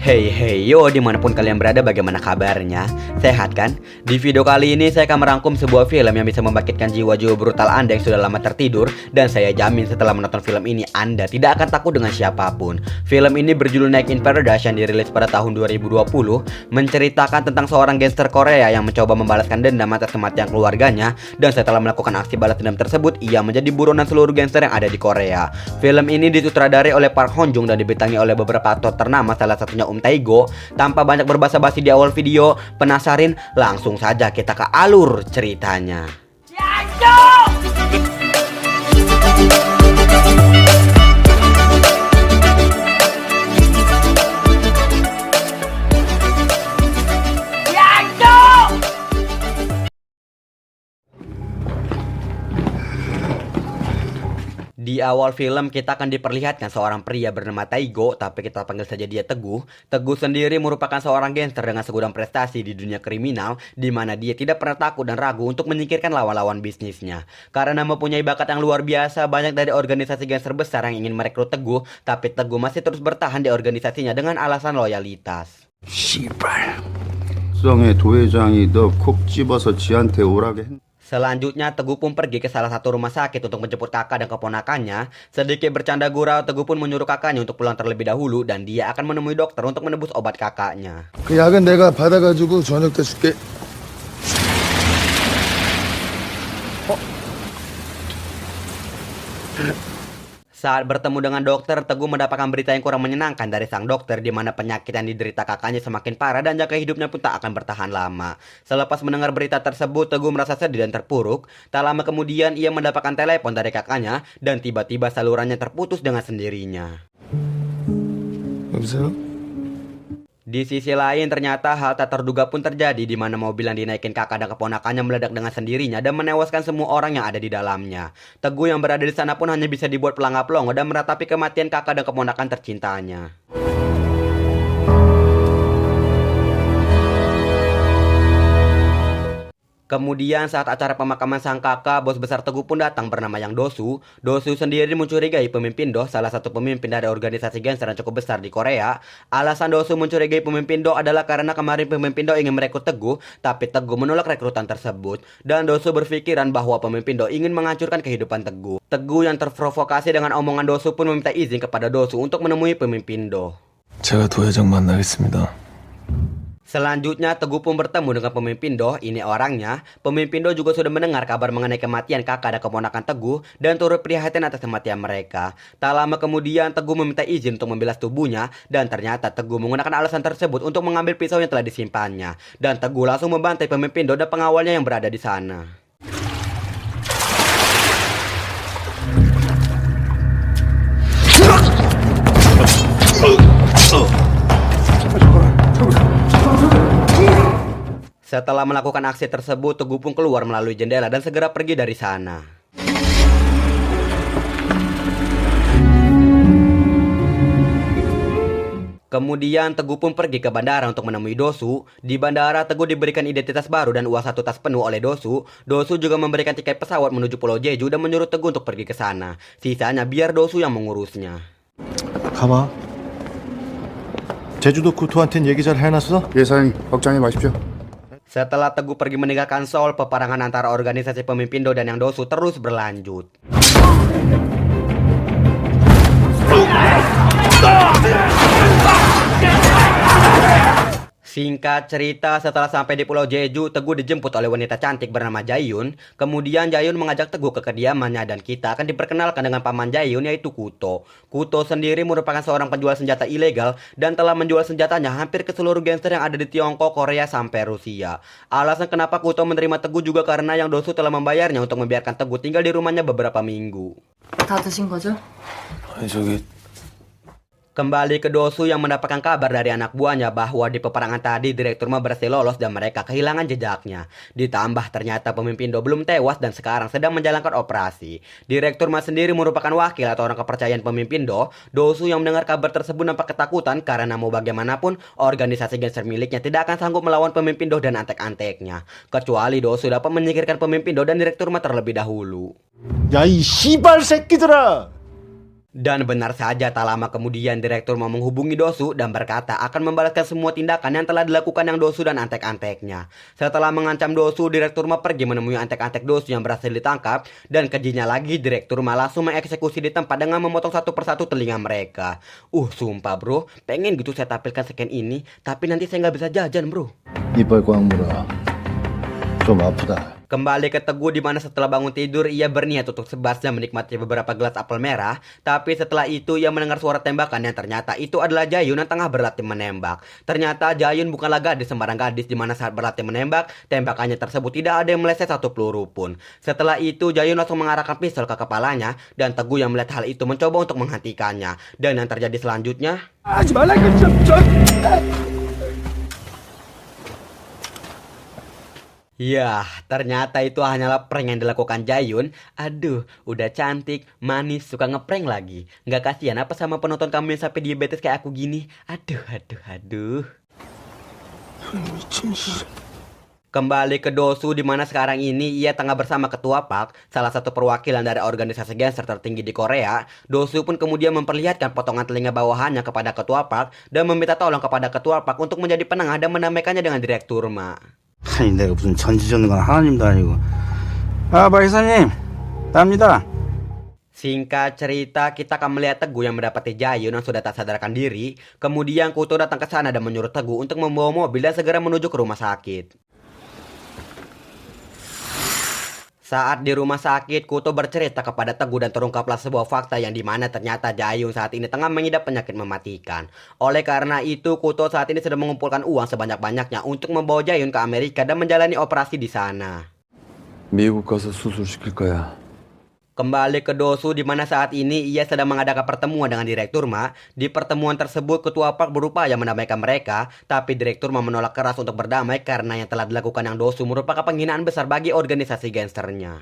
Hey hey yo, dimanapun kalian berada, bagaimana kabarnya? Sehat kan? Di video kali ini saya akan merangkum sebuah film yang bisa membangkitkan jiwa-jiwa brutal Anda yang sudah lama tertidur. Dan saya jamin setelah menonton film ini Anda tidak akan takut dengan siapapun. Film ini berjudul Night in Paradise yang dirilis pada tahun 2020, menceritakan tentang seorang gangster Korea yang mencoba membalaskan dendam atas kematian keluarganya. Dan setelah melakukan aksi balas dendam tersebut, ia menjadi buronan seluruh gangster yang ada di Korea. Film ini disutradarai oleh Park Hong Joong dan dibintangi oleh beberapa aktor ternama, salah satunya Tae-go. Tanpa banyak berbasa-basi di awal video, penasarin? Langsung saja kita ke alur ceritanya. Di awal film kita akan diperlihatkan seorang pria bernama Tae-go, tapi kita panggil saja dia Teguh. Teguh sendiri merupakan seorang gangster dengan segudang prestasi di dunia kriminal, di mana dia tidak pernah takut dan ragu untuk menyingkirkan lawan-lawan bisnisnya. Karena mempunyai bakat yang luar biasa, banyak dari organisasi gangster besar yang ingin merekrut Teguh, tapi Teguh masih terus bertahan di organisasinya dengan alasan loyalitas. 씨발, 수성의 도회장이 너 콕 집어서 지한테 오라게 했... Selanjutnya Teguh pun pergi ke salah satu rumah sakit untuk menjemput kakak dan keponakannya. Sedikit bercanda gurau, Teguh pun menyuruh kakaknya untuk pulang terlebih dahulu dan dia akan menemui dokter untuk menebus obat kakaknya. 그 약은 내가 받아가지고 저녁 때 줄게. Saat bertemu dengan dokter, Teguh mendapatkan berita yang kurang menyenangkan dari sang dokter, di mana penyakit yang diderita kakaknya semakin parah dan jangka hidupnya pun tak akan bertahan lama. Selepas mendengar berita tersebut, Teguh merasa sedih dan terpuruk. Tak lama kemudian ia mendapatkan telepon dari kakaknya dan tiba-tiba salurannya terputus dengan sendirinya. 여보세요? Di sisi lain ternyata hal tak terduga pun terjadi, di mana mobil yang dinaikin kakak dan keponakannya meledak dengan sendirinya dan menewaskan semua orang yang ada di dalamnya. Teguh yang berada di sana pun hanya bisa dibuat pelangap-pelongo dan meratapi kematian kakak dan keponakan tercintanya. Kemudian saat acara pemakaman sang kakak, bos besar Teguh pun datang bernama Yang Dosu. Dosu sendiri mencurigai pemimpin Do, salah satu pemimpin dari organisasi gangster yang cukup besar di Korea. Alasan Dosu mencurigai pemimpin Do adalah karena kemarin pemimpin Do ingin merekrut Teguh, tapi Teguh menolak rekrutan tersebut. Dan Dosu berpikiran bahwa pemimpin Do ingin menghancurkan kehidupan Teguh. Teguh yang terprovokasi dengan omongan Dosu pun meminta izin kepada Dosu untuk menemui pemimpin Do. 제가 도회장 만나겠습니다. Selanjutnya Teguh pun bertemu dengan pemimpin Do, ini orangnya. Pemimpin Do juga sudah mendengar kabar mengenai kematian kakak dan keponakan Teguh dan turut prihatin atas kematian mereka. Tak lama kemudian Teguh meminta izin untuk membilas tubuhnya dan ternyata Teguh menggunakan alasan tersebut untuk mengambil pisau yang telah disimpannya. Dan Teguh langsung membantai pemimpin Do dan pengawalnya yang berada di sana. Setelah melakukan aksi tersebut, Teguh pun keluar melalui jendela dan segera pergi dari sana. Kemudian Teguh pun pergi ke bandara untuk menemui Dosu. Di bandara Teguh diberikan identitas baru dan uang 1 tas penuh oleh Dosu. Dosu juga memberikan tiket pesawat menuju Pulau Jeju dan menyuruh Teguh untuk pergi ke sana. Sisanya biar Dosu yang mengurusnya. 가봐. 제주도 구토한텐 얘기 잘 해놨어? 예, 사장님, 걱정하지 마십시오. Setelah Teguh pergi meninggalkan Seoul, peperangan antara organisasi pemimpin Do dan Yang Dosu terus berlanjut. Singkat cerita, setelah sampai di Pulau Jeju, Teguh dijemput oleh wanita cantik bernama Jae-yoon. Kemudian Jae-yoon mengajak Teguh ke kediamannya dan kita akan diperkenalkan dengan paman Jae-yoon, yaitu Kuto. Kuto sendiri merupakan seorang penjual senjata ilegal dan telah menjual senjatanya hampir ke seluruh gangster yang ada di Tiongkok, Korea, sampai Rusia. Alasan kenapa Kuto menerima Teguh juga karena Yang Dosu telah membayarnya untuk membiarkan Teguh tinggal di rumahnya beberapa minggu. 다 드신 거죠? 아니 저기 Kembali ke Dosu yang mendapatkan kabar dari anak buahnya bahwa di peperangan tadi Direktur Ma berhasil lolos dan mereka kehilangan jejaknya. Ditambah ternyata pemimpin Do belum tewas dan sekarang sedang menjalankan operasi. Direktur Ma sendiri merupakan wakil atau orang kepercayaan pemimpin Do. Dosu yang mendengar kabar tersebut nampak ketakutan karena mau bagaimanapun organisasi gangster miliknya tidak akan sanggup melawan pemimpin Do dan antek-anteknya. Kecuali Dosu dapat menyingkirkan pemimpin Do dan Direktur Ma terlebih dahulu. 야 이 씨발 새끼들아! Dan benar saja, tak lama kemudian Direktur mau menghubungi Dosu dan berkata akan membalaskan semua tindakan yang telah dilakukan yang Dosu dan antek-anteknya. Setelah mengancam Dosu, Direktur Ma pergi menemui antek-antek Dosu yang berhasil ditangkap, dan kejinya lagi Direktur Ma langsung mengeksekusi di tempat dengan memotong satu persatu telinga mereka. Sumpah bro, pengen gitu saya tampilkan scan ini, tapi nanti saya nggak bisa jajan bro. 이빨 꽉 물어. 좀 아프다. Kembali ke Teguh, di mana setelah bangun tidur ia berniat untuk sebasnya menikmati beberapa gelas apel merah. Tapi setelah itu ia mendengar suara tembakan yang ternyata itu adalah Jayun yang tengah berlatih menembak. Ternyata Jayun bukanlah gadis sembarang gadis, di mana saat berlatih menembak, tembakannya tersebut tidak ada yang meleset satu peluru pun. Setelah itu Jayun langsung mengarahkan pistol ke kepalanya, dan Teguh yang melihat hal itu mencoba untuk menghentikannya. Dan yang terjadi selanjutnya, yah, ternyata itu hanyalah prank yang dilakukan Jayun. Aduh, udah cantik, manis, suka ngeprank lagi. Nggak kasihan apa sama penonton kamu yang sampai diabetes kayak aku gini? Aduh. Kembali ke Dosu, di mana sekarang ini ia tengah bersama Ketua Park, salah satu perwakilan dari organisasi gangster tertinggi di Korea. Dosu pun kemudian memperlihatkan potongan telinga bawahannya kepada Ketua Park dan meminta tolong kepada Ketua Park untuk menjadi penengah dan mendamaikannya dengan Direktur Ma. 아니 내가 무슨 전지전능한 하나님도 아니고. 박사님, 나옵니다. Singkat cerita, kita akan melihat Teguh yang mendapati Jayun yang sudah tak sadarkan diri. Kemudian Kuto datang ke sana dan menyuruh Teguh untuk membawa mobil dan segera menuju ke rumah sakit. Saat di rumah sakit, Kuto bercerita kepada Teguh dan terungkaplah sebuah fakta yang dimana ternyata Jayun saat ini tengah mengidap penyakit mematikan. Oleh karena itu, Kuto saat ini sedang mengumpulkan uang sebanyak-banyaknya untuk membawa Jayun ke Amerika dan menjalani operasi di sana. 미국 가서 수술시킬 거야. Kembali ke Dosu, di mana saat ini ia sedang mengadakan pertemuan dengan Direktur Ma. Di pertemuan tersebut, Ketua Park berupaya mendamaikan mereka, tapi Direktur Ma menolak keras untuk berdamai karena yang telah dilakukan yang Dosu merupakan penghinaan besar bagi organisasi gangsternya.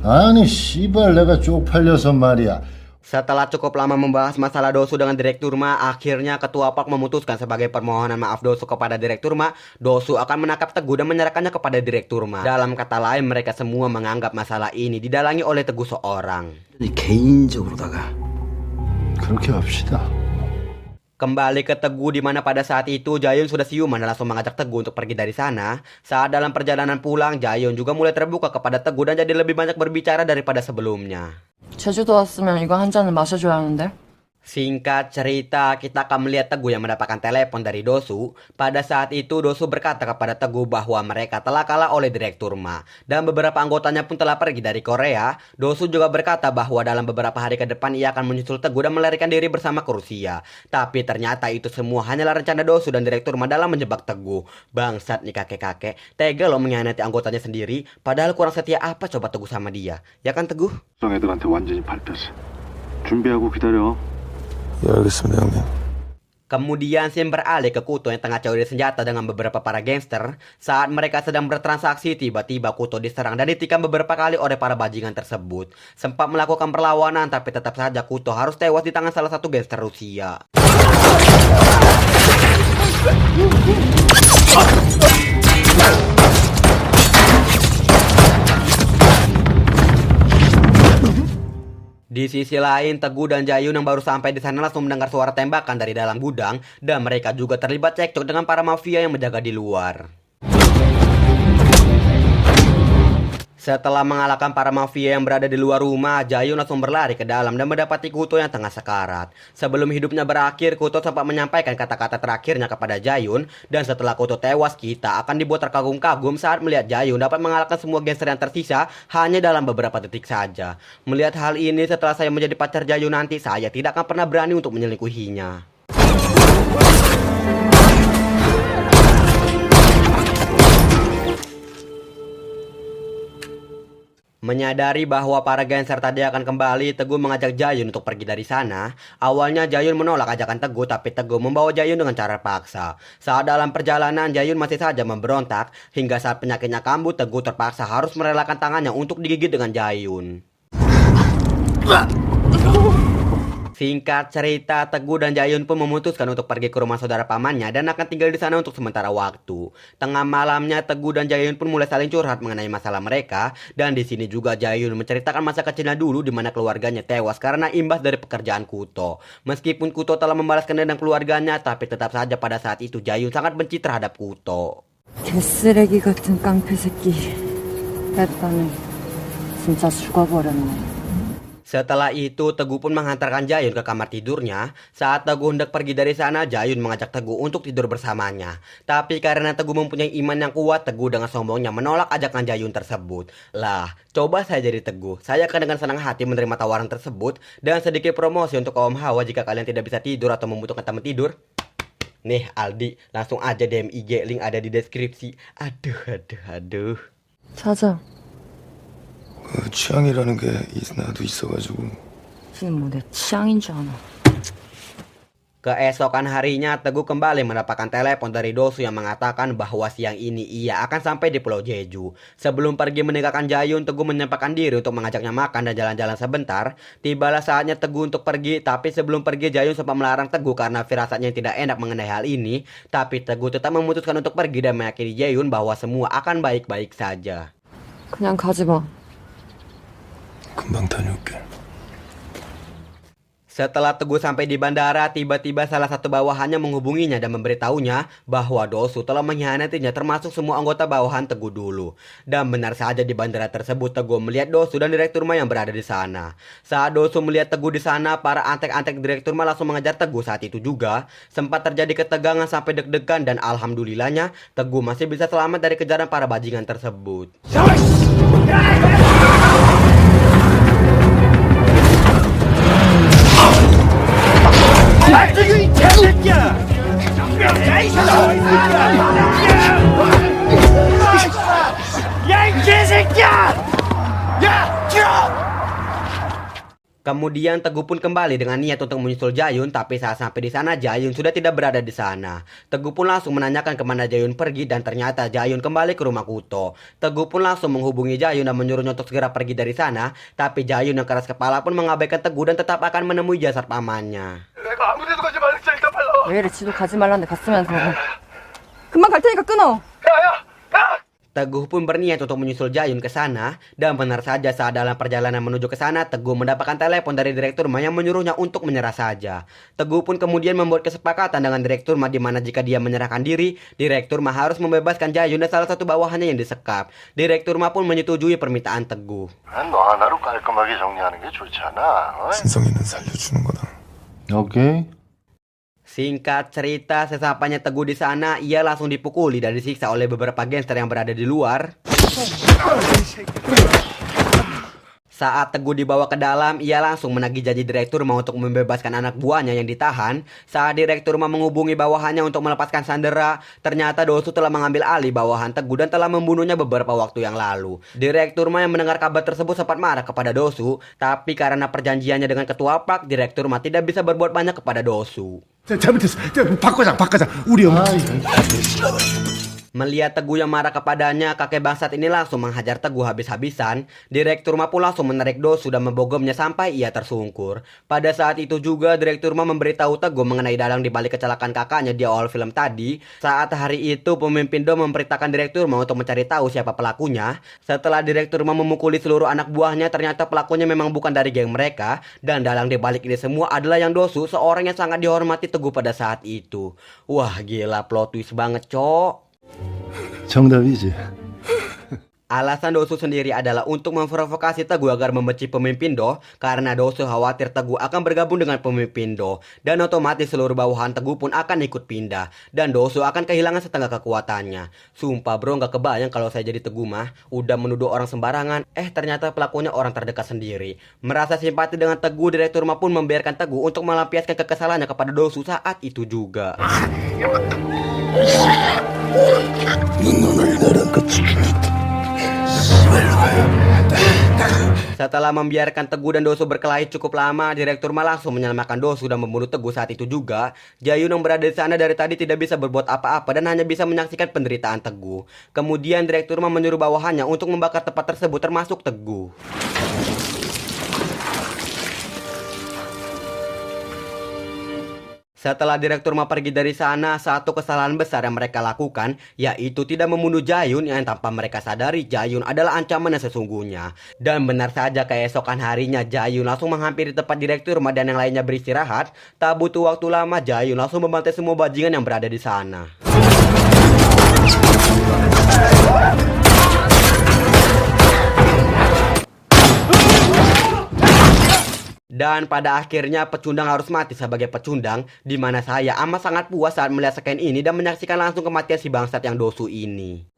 아니 씨발 내가 쪽팔려서 말이야. Setelah cukup lama membahas masalah Dosu dengan Direktur Ma, akhirnya Ketua Park memutuskan sebagai permohonan maaf Dosu kepada Direktur Ma, Dosu akan menangkap Teguh dan menyerahkannya kepada Direktur Ma. Dalam kata lain, mereka semua menganggap masalah ini didalangi oleh Teguh seorang. 개인적으로다가 그렇게 합시다. Kembali ke Teguh, di mana pada saat itu Jayun sudah siuman dan langsung mengajak Teguh untuk pergi dari sana. Saat dalam perjalanan pulang, Jayun juga mulai terbuka kepada Teguh dan jadi lebih banyak berbicara daripada sebelumnya. 제주도 왔으면 이거 한 잔은 마셔줘야 하는데. Singkat cerita, kita akan melihat Teguh yang mendapatkan telepon dari Dosu. Pada saat itu Dosu berkata kepada Teguh bahwa mereka telah kalah oleh Direktur Ma, dan beberapa anggotanya pun telah pergi dari Korea. Dosu juga berkata bahwa dalam beberapa hari ke depan ia akan menyusul Teguh dan melarikan diri bersama ke Rusia. Tapi ternyata itu semua hanyalah rencana Dosu dan Direktur Ma dalam menjebak Teguh. Bangsat nih kakek-kakek, tega loh mengkhianati anggotanya sendiri, padahal kurang setia apa coba Teguh sama dia. Ya kan Teguh? 애들한테 완전히 밟혔어. 준비하고 기다려. 예, 알겠습니다, 형님. Kemudian scene beralih ke Kuto yang tengah curi senjata dengan beberapa para gangster. Saat mereka sedang bertransaksi, tiba-tiba Kuto diserang dan ditikam beberapa kali oleh para bajingan tersebut. Sempat melakukan perlawanan, tapi tetap saja Kuto harus tewas di tangan salah satu gangster Rusia. Di sisi lain, Teguh dan Jayun yang baru sampai di sana langsung mendengar suara tembakan dari dalam gudang, dan mereka juga terlibat cekcok dengan para mafia yang menjaga di luar. Setelah mengalahkan para mafia yang berada di luar rumah, Jayun langsung berlari ke dalam dan mendapati Kuto yang tengah sekarat. Sebelum hidupnya berakhir, Kuto sempat menyampaikan kata-kata terakhirnya kepada Jayun, dan setelah Kuto tewas, kita akan dibuat terkagum-kagum saat melihat Jayun dapat mengalahkan semua gangster yang tersisa hanya dalam beberapa detik saja. Melihat hal ini, setelah saya menjadi pacar Jayun nanti, saya tidak akan pernah berani untuk menyelingkuhinya. Menyadari bahwa para gangster tadi akan kembali, Teguh mengajak Jayun untuk pergi dari sana. Awalnya Jayun menolak ajakan Teguh, tapi Teguh membawa Jayun dengan cara paksa. Saat dalam perjalanan, Jayun masih saja memberontak. Hingga saat penyakitnya kambuh, Teguh terpaksa harus merelakan tangannya untuk digigit dengan Jayun. Singkat cerita, Teguh dan Jayun pun memutuskan untuk pergi ke rumah saudara pamannya dan akan tinggal di sana untuk sementara waktu. Tengah malamnya, Teguh dan Jayun pun mulai saling curhat mengenai masalah mereka, dan di sini juga Jayun menceritakan masa kecilnya dulu di mana keluarganya tewas karena imbas dari pekerjaan Kuto. Meskipun Kuto telah membalaskan dendam keluarganya, tapi tetap saja pada saat itu Jayun sangat benci terhadap Kuto. 개쓰레기 같은 깡패 새끼. 했더니 진짜 죽어버렸네. Setelah itu, Teguh pun menghantarkan Jayun ke kamar tidurnya. Saat Teguh hendak pergi dari sana, Jayun mengajak Teguh untuk tidur bersamanya. Tapi karena Teguh mempunyai iman yang kuat, Teguh dengan sombongnya menolak ajakan Jayun tersebut. Lah, coba saya jadi Teguh. Saya akan dengan senang hati menerima tawaran tersebut dan sedikit promosi untuk kaum hawa jika kalian tidak bisa tidur atau membutuhkan teman tidur. Nih Aldi, langsung aja DM IG, link ada di deskripsi. Aduh. 자자. 취향이라는 게 나도 있어가지고. 지금 뭐 내 취향인 줄 아나. Keesokan harinya, Teguh kembali mendapatkan telepon dari Dosu yang mengatakan bahwa siang ini ia akan sampai di Pulau Jeju. Sebelum pergi meninggalkan Jayun, Teguh menyempatkan diri untuk mengajaknya makan dan jalan-jalan sebentar. Tibalah saatnya Teguh untuk pergi, tapi sebelum pergi Jayun sempat melarang Teguh karena firasatnya yang tidak enak mengenai hal ini. Tapi Teguh tetap memutuskan untuk pergi dan meyakini Jayun bahwa semua akan baik-baik saja. 그냥 가지 마. 금방 다녀올게. Setelah Teguh sampai di bandara, tiba-tiba salah satu bawahannya menghubunginya dan memberitahunya bahwa Dosu telah mengkhianatinya termasuk semua anggota bawahan Teguh dulu. Dan benar saja di bandara tersebut Teguh melihat Dosu dan Direktur Ma yang berada di sana. Saat Dosu melihat Teguh di sana, para antek-antek Direktur Ma langsung mengejar Teguh saat itu juga. Sempat terjadi ketegangan sampai deg-degan dan alhamdulillahnya Teguh masih bisa selamat dari kejaran para bajingan tersebut. Kemudian Teguh pun kembali dengan niat untuk menyusul Jayun, tapi saat sampai di sana Jayun sudah tidak berada di sana. Teguh pun langsung menanyakan kemana Jayun pergi dan ternyata Jayun kembali ke rumah Kuto. Teguh pun langsung menghubungi Jayun dan menyuruhnya untuk segera pergi dari sana, tapi Jayun yang keras kepala pun mengabaikan Teguh dan tetap akan menemui jasad pamannya. 왜 이래 지도 가지 말라는데 갔으면서. 금방 갈 테니까 끊어. Teguh pun berniat untuk menyusul Jayun ke sana, dan benar saja saat dalam perjalanan menuju ke sana, Teguh mendapatkan telepon dari Direktur Ma yang menyuruhnya untuk menyerah saja. Teguh pun kemudian membuat kesepakatan dengan Direktur Ma di mana jika dia menyerahkan diri, Direktur Ma harus membebaskan Jayun dan salah satu bawahannya yang disekap. Direktur Ma pun menyetujui permintaan Teguh. 너 하나로 깔끔하게 정리하는 게 좋지 않아? 진성이는 살려주는 거다. 오케이. Singkat cerita, sesampainya Teguh di sana, ia langsung dipukuli dan disiksa oleh beberapa gangster yang berada di luar. Saat Teguh dibawa ke dalam, ia langsung menagih janji Direktur Ma untuk membebaskan anak buahnya yang ditahan. Saat Direktur Ma menghubungi bawahannya untuk melepaskan sandera, ternyata Dosu telah mengambil alih bawahan Teguh dan telah membunuhnya beberapa waktu yang lalu. Direktur Ma yang mendengar kabar tersebut sempat marah kepada Dosu, tapi karena perjanjiannya dengan Ketua Pak, Direktur Ma tidak bisa berbuat banyak kepada Dosu. 잘못했어. 바꿔자. 우리 형. Melihat Teguh yang marah kepadanya, kakek bangsat ini langsung menghajar Teguh habis-habisan. Direktur Ma pun langsung menarik Dosu dan membogomnya sampai ia tersungkur. Pada saat itu juga Direktur Ma memberitahu Teguh mengenai dalang di balik kecelakaan kakaknya di awal film tadi. Saat hari itu pemimpin Do memerintahkan Direktur Ma untuk mencari tahu siapa pelakunya. Setelah Direktur Ma memukuli seluruh anak buahnya, ternyata pelakunya memang bukan dari geng mereka. Dan dalang di balik ini semua adalah yang Dosu, seorang yang sangat dihormati Teguh pada saat itu. Wah gila, plot twist banget cok. 정답이지. Alasan Dosu sendiri adalah untuk memprovokasi Teguh agar membenci pemimpin Do, karena Dosu khawatir Teguh akan bergabung dengan pemimpin Do, dan otomatis seluruh bawahan Teguh pun akan ikut pindah, dan Dosu akan kehilangan setengah kekuatannya. Sumpah bro, gak kebayang kalau saya jadi Teguh mah, udah menuduh orang sembarangan, ternyata pelakunya orang terdekat sendiri. Merasa simpati dengan Teguh, Direktur Ma pun membiarkan Teguh untuk melampiaskan kekesalannya kepada Dosu saat itu juga. Setelah membiarkan Teguh dan Dosu berkelahi cukup lama, Direktur Ma langsung menyelamatkan Dosu dan membunuh Teguh saat itu juga. Jayun yang berada di sana dari tadi tidak bisa berbuat apa-apa dan hanya bisa menyaksikan penderitaan Teguh. Kemudian Direktur Ma menyuruh bawahannya untuk membakar tempat tersebut termasuk Teguh. Setelah Direktur Ma pergi dari sana, satu kesalahan besar yang mereka lakukan yaitu tidak membunuh Jayun yang tanpa mereka sadari Jayun adalah ancaman yang sesungguhnya. Dan benar saja keesokan harinya Jayun langsung menghampiri tempat Direktur Ma dan yang lainnya beristirahat. Tak butuh waktu lama Jayun langsung membantai semua bajingan yang berada di sana. Dan pada akhirnya pecundang harus mati sebagai pecundang, di mana saya amat sangat puas saat melihat scan ini dan menyaksikan langsung kematian si bangsat yang dosu ini.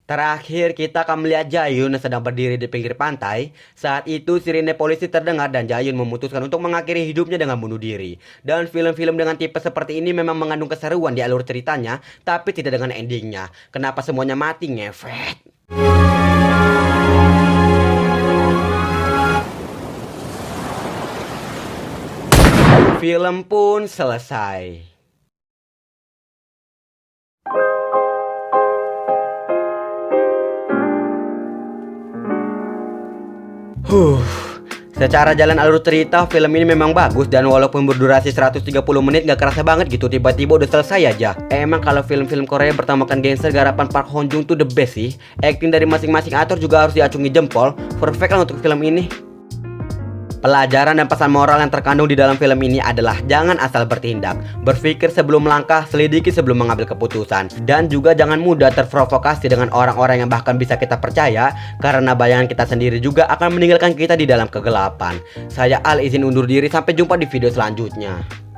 Terakhir kita akan melihat Jayun yang sedang berdiri di pinggir pantai. Saat itu sirine polisi terdengar dan Jayun memutuskan untuk mengakhiri hidupnya dengan bunuh diri. Dan film-film dengan tipe seperti ini memang mengandung keseruan di alur ceritanya, tapi tidak dengan endingnya. Kenapa semuanya mati, ngefet? Film pun selesai. Secara jalan alur cerita, film ini memang bagus dan walaupun berdurasi 130 menit gak kerasa banget gitu, tiba-tiba udah selesai aja. Emang kalau film-film Korea bertemakan gangster garapan Park Hong Joon tuh the best sih. Acting dari masing-masing aktor juga harus diacungi jempol. Perfect lah untuk film ini. Pelajaran dan pesan moral yang terkandung di dalam film ini adalah jangan asal bertindak, berpikir sebelum melangkah, selidiki sebelum mengambil keputusan, dan juga jangan mudah terprovokasi dengan orang-orang yang bahkan bisa kita percaya, karena bayangan kita sendiri juga akan meninggalkan kita di dalam kegelapan. Saya Al izin undur diri, sampai jumpa di video selanjutnya.